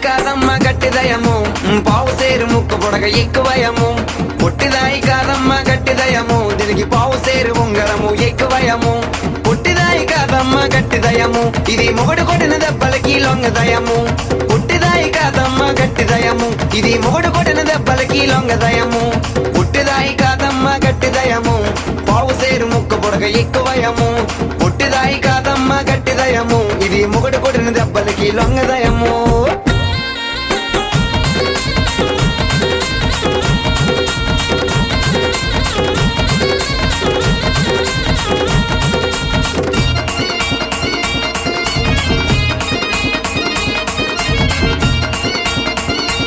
కాదమ్మ గట్టిదయము పావు సేరు ముక్కు పొడగ ఎక్కువయము పొట్టిదాయి కాదమ్మ గట్టిదయము దీనికి పావు సేరు ఉంగరము ఎక్కువయము పొట్టిదాయి కాదమ్మ గట్టిదయము ఇది మొగడు కొట్టిన దెబ్బలకి లొంగదయము పొట్టిదాయి కాదమ్మ గట్టిదయము ఇది మొగడు కొట్టిన దెబ్బలకి లొంగదయము పొట్టిదాయి కాదమ్మ గట్టిదయము పావు సేరు ముక్కు పొడగ ఎక్కువయము పొట్టిదాయి కాదమ్మ గట్టిదయము ఇది మొగడు కొట్టిన దెబ్బలకి లొంగదయము